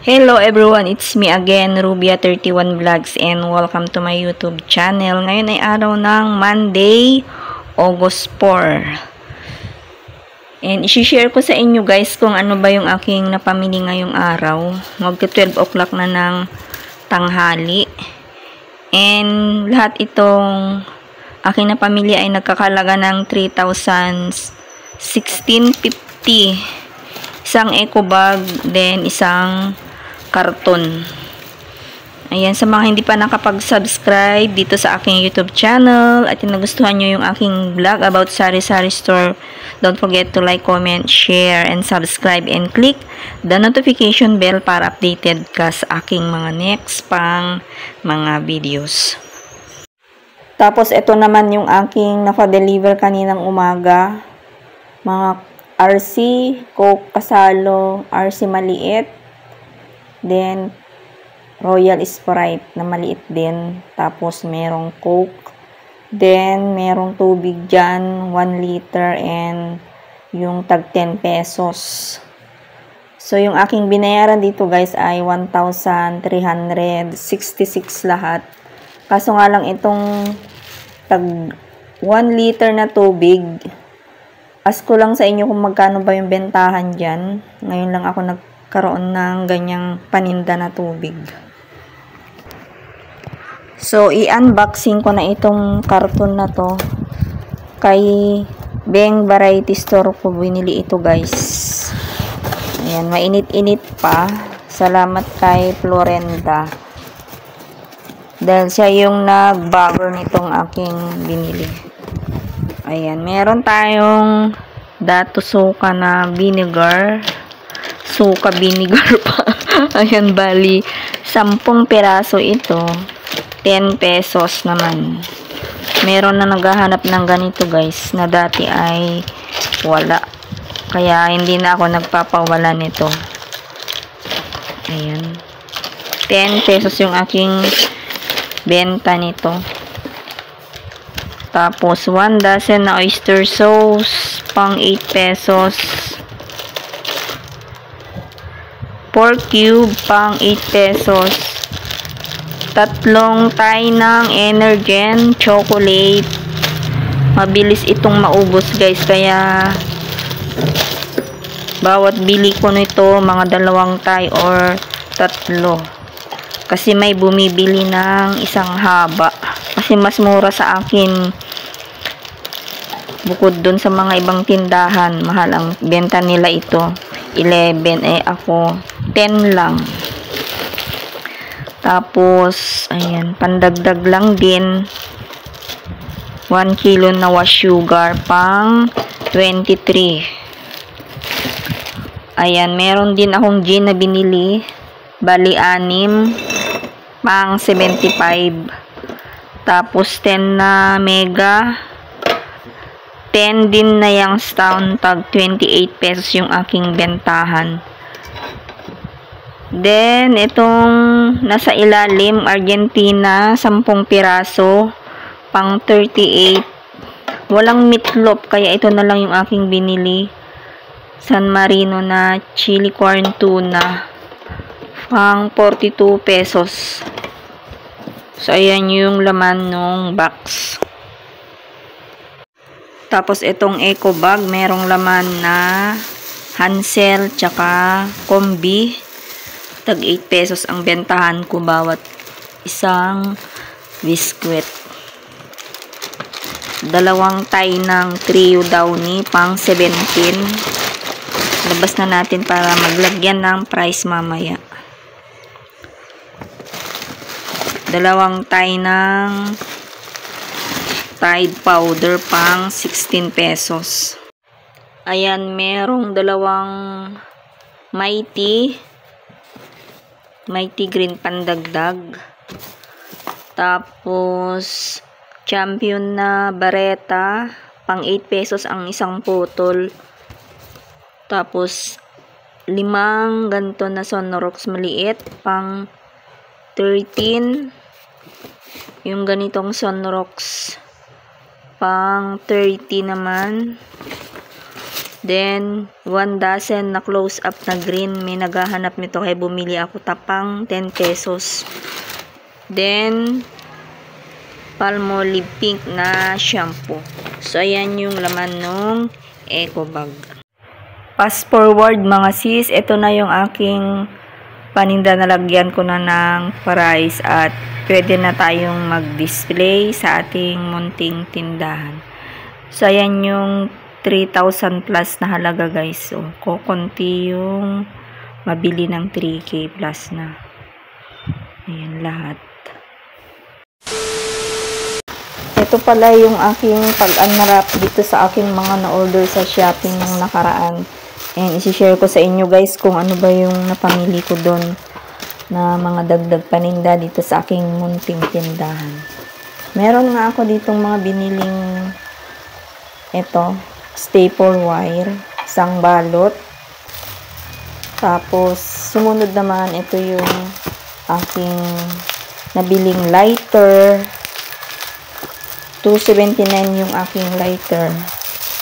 Hello everyone, it's me again, Rubia31 Vlogs, and welcome to my YouTube channel. Ngayon ay araw ng Monday, August 4. And isi-share ko sa inyo guys kung ano ba yung aking napamili ngayong araw. Magka 12 o'clock na ng tanghali. And lahat itong aking napamili ay nagkakalaga ng 3,016.50. Isang eco bag, then isang karton. Ayan, sa mga hindi pa nakapag-subscribe dito sa aking YouTube channel at nagustuhan nyo yung aking vlog about sari-sari store, don't forget to like, comment, share, and subscribe, and click the notification bell para updated ka sa aking mga next pang mga videos. Tapos, ito naman yung aking naka-deliver kaninang umaga. Mga RC, Coke Kasalo, RC maliit, then Royal Sprite na maliit din, tapos merong Coke, then merong tubig dyan, 1 liter, and yung tag 10 pesos. So, yung aking binayaran dito guys ay 1,366 lahat. Kaso nga lang itong tag 1 liter na tubig, ask ko lang sa inyo kung magkano ba yung bentahan dyan. Ngayon lang ako nagkaroon ng ganyang paninda na tubig. So, i-unboxing ko na itong karton na to. Kay Beng Variety Store ko binili ito guys. Ayan, mainit-init pa. Salamat kay Florenda. Dahil siya yung nag-bagger nitong aking binili. Ayan, meron tayong dato suka na vinegar. Suka vinegar pa. Ayan, bali 10 piraso ito. 10 pesos naman. Meron na naghahanap ng ganito guys, na dati ay wala. Kaya hindi na ako nagpapawala nito. Ayan. 10 pesos yung aking benta nito. Tapos, 1 dozen na oyster sauce, pang 8 pesos. Pork cube, pang 8 pesos. 3 tie ng Energen chocolate. Mabilis itong maubos guys, kaya bawat bili ko nito, mga 2 tie or 3. Kasi may bumibili ng isang haba. Kasi mas mura sa akin. Bukod dun sa mga ibang tindahan, mahal ang benta nila ito. 11, ako 10 lang. Tapos, ayan, pandagdag lang din. 1 kilo na wash sugar, pang 23. Ayan, meron din akong gin na binili. Bali, 6, pang 75. Tapos, 10 na mega. 10 din na Youngstown, tag 28 pesos yung aking bentahan. Then, itong nasa ilalim, Argentina, 10 piraso, pang 38. Walang meatloaf, kaya ito na lang yung aking binili. San Marino na chili corn tuna, pang 42 pesos. So, ayan yung laman ng box. Tapos, itong eco bag, merong laman na Hansel, tsaka Combi. Tag 8 pesos ang bentahan ko bawat isang biskwit. 2 tie ng Trio Downy, pang 17. Labas na natin para maglagyan ng price mamaya. 2 tie ng Tide powder, pang 16 pesos. Ayan, merong 2 Mighty Green pandagdag. Tapos, Champion na Bareta, pang 8 pesos ang isang putol. Tapos, 5 ganito na Sonorox maliit, pang 13. Yung ganitong Sonorox, pang 30 naman. Then, 1 dozen na close-up na green. May naghahanap nito kaya bumili ako tapang 10 pesos. Then, Palmolive pink na shampoo. So, ayan yung laman ng eco bag. Fast forward mga sis, ito na yung aking paninda. Nalagyan ko na ng price at pwede na tayong mag-display sa ating munting tindahan. So, ayan yung 3,000 plus na halaga guys. So, kukunti yung mabili ng 3K plus na. Ayan lahat. Ito pala yung aking pag-unwrap dito sa aking mga na-order sa Shopee ng nakaraan. And isi-share ko sa inyo guys kung ano ba yung napamili ko doon na mga dagdag paninda dito sa aking munting tindahan. Meron nga ako ditong mga biniling ito, staple wire, isang balot. Tapos, sumunod naman, ito yung aking nabiling lighter. 279 yung aking lighter.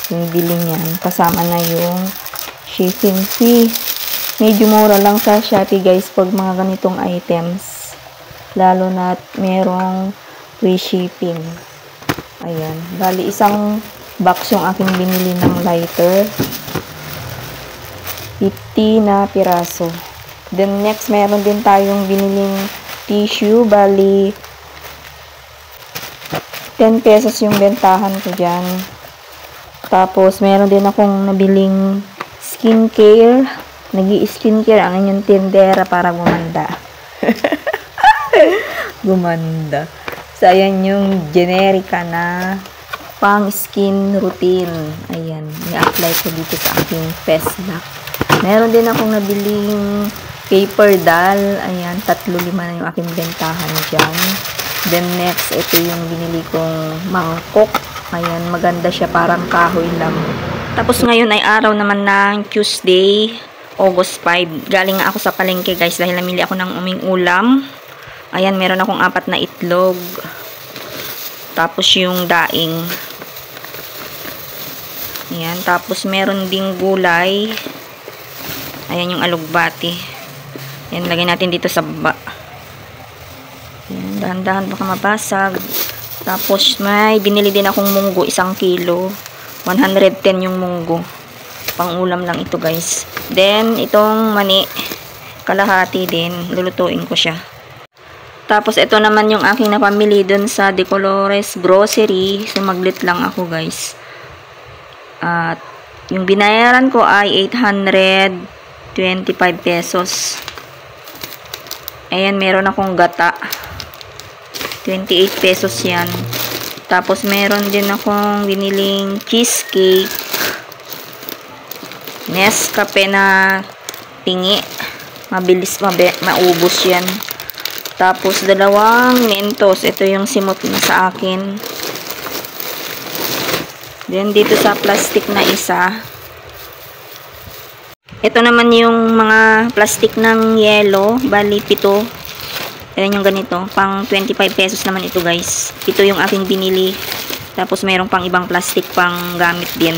Yung bili niyan. Kasama na yung shipping fee. Medyo mura lang sa Shopee guys pag mga ganitong items. Lalo na merong free shipping. Ayan. Bali, isang box yung aking binili ng lighter. 50 na piraso. Then next, meron din tayong biniling tissue. Bali, 10 pesos yung bentahan ko dyan. Tapos, meron din akong nabiling skincare. Nag-i-skincare ang inyong tindera para gumanda. Gumanda. So, ayan yung generica na pang skin routine. Ayan. I-apply ko dito sa aking face lock. Meron din akong nabiling paper doll. Ayan. 3-5 na yung aking bentahan dyan. Then next, ito yung binili kong mangkok. Ayan. Maganda siya. Parang kahoy lang. Tapos ngayon ay araw naman ng Tuesday, August 5. Galing nga ako sa palengke guys dahil namili ako ng uming ulam. Ayan. Meron akong 4 na itlog. Tapos yung daing. Ayan. Tapos, meron ding gulay. Ayan yung alugbati. Ayan, lagay natin dito sa baba. Ayan, dahan-dahan baka mabasag. Tapos, may binili din akong munggo, 1 kilo. 110 yung munggo. Pang-ulam lang ito, guys. Then, itong mani, kalahati din. Lulutuin ko siya. Tapos, ito naman yung aking napamili dun sa De Colores Grocery. Sumaglit lang ako, guys. At yung binayaran ko ay 825 pesos. Ayan, meron akong gata. 28 pesos yan. Tapos, meron din akong biniling cheesecake. Nescafe na tingi. Mabilis maubos yan. Tapos, 2 Mentos. Ito yung simot na sa akin. Then, dito sa plastic na isa. Ito naman yung mga plastic ng yellow. Bali, 7. Ayan yung ganito. Pang 25 pesos naman ito, guys. Ito yung aking binili. Tapos, mayroong pang ibang plastic pang gamit din.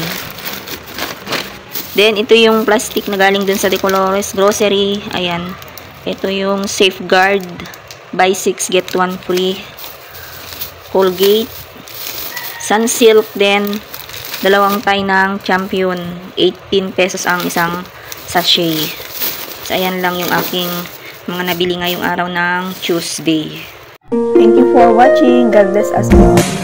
Then, ito yung plastic na galing dun sa De Colores Grocery. Ayan. Ito yung Safeguard. Buy 6, get 1 free. Colgate. Sunsilk din. 2 tie ng Champion. 18 pesos ang isang sachet. So, ayan lang yung aking mga nabili ngayong araw ng Tuesday. Thank you for watching. God bless us all.